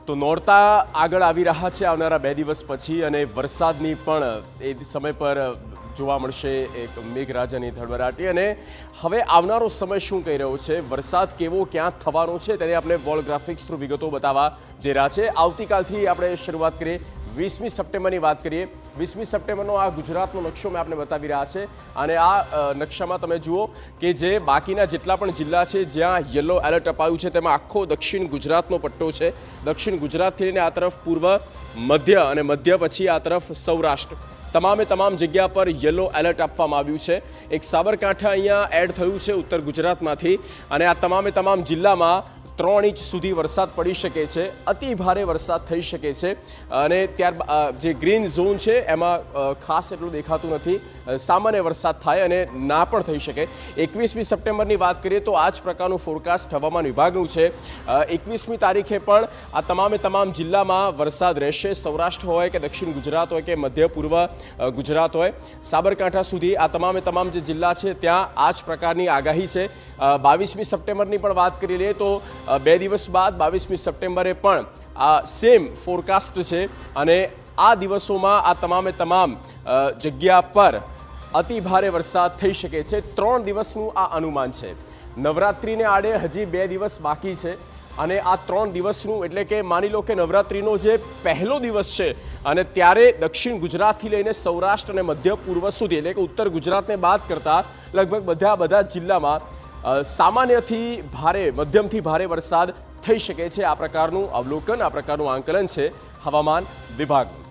તો નોરતા આગળ આવી રહ્યા છે આવનારા 2 દિવસ પછી અને વરસાદની પણ એ સમય પર જોવા મળશે એક મેઘરાજાની ધડબડાટી અને હવે આવનારો સમય શું કહી રહ્યો છે, વરસાદ કેવો ક્યાં થવાનો છે તેને આપણે વોલ ગ્રાફિક્સ થ્રુ વિગતો બતાવવા જઈ રહ્યા છે। આવતીકાલથી આપણે શરૂઆત કરીએ 20મી સપ્ટેમ્બરની વાત કરીએ। 20મી સપ્ટેમ્બરનો આ ગુજરાતનો નકશો મેં આપને બતાવી રહ્યા છે અને આ નકશામાં તમે જુઓ કે જે બાકીના જેટલા પણ જિલ્લા છે જ્યાં યલો એલર્ટ અપાયું છે તેમાં આખો દક્ષિણ ગુજરાતનો પટ્ટો છે। દક્ષિણ ગુજરાતથી લઈને આ તરફ પૂર્વ, મધ્ય અને મધ્ય પછી આ તરફ સૌરાષ્ટ્ર તમામે તમામ જગ્યા પર યલો એલર્ટ આપવામાં આવ્યું છે। એક સાબરકાંઠા અહીંયા એડ થયું છે ઉત્તર ગુજરાતમાંથી અને આ તમામે તમામ જિલ્લામાં 3 ઇંચ સુધી વરસાદ પડી શકે છે, અતિ ભારે વરસાદ થઈ શકે છે અને ત્યારબાદ જે ગ્રીન ઝોન છે એમાં ખાસ એટલું દેખાતું નથી, સામાન્ય વરસાદ થાય અને ના પણ થઈ શકે। 21મી સપ્ટેમ્બરની વાત કરીએ તો આ જ પ્રકારનું ફોરકાસ્ટ હવામાન વિભાગનું છે। 21મી તારીખે પણ આ તમામે તમામ જિલ્લામાં વરસાદ રહેશે, સૌરાષ્ટ્ર હોય કે દક્ષિણ ગુજરાત હોય કે મધ્ય પૂર્વ ગુજરાત હોય, સાબરકાંઠા સુધી આ તમામે તમામ જે જિલ્લા છે ત્યાં આ જ પ્રકારની આગાહી છે। 22મી સપ્ટેમ્બરની પણ વાત કરી લઈએ તો 2 દિવસ બાદ 22મી સપ્ટેમ્બરે પણ આ સેમ ફોરકાસ્ટ છે અને આ દિવસોમાં આ તમામે તમામ જગ્યા પર અતિ ભારે વરસાદ થઈ શકે છે। 3 દિવસનું આ અનુમાન છે। નવરાત્રિને આડે હજી 2 દિવસ બાકી છે અને આ 3 દિવસનું એટલે કે માની લો કે નવરાત્રિનો જે પહેલો દિવસ છે અને ત્યારે દક્ષિણ ગુજરાતથી લઈને સૌરાષ્ટ્ર અને મધ્ય પૂર્વ સુધી એટલે કે ઉત્તર ગુજરાતને બાદ કરતા લગભગ બધા જિલ્લામાં સામાન્યથી ભારે, મધ્યમથી ભારે વરસાદ થઈ શકે છે। આ પ્રકારનું અવલોકન, આ પ્રકારનું આંકલન છે હવામાન વિભાગનું।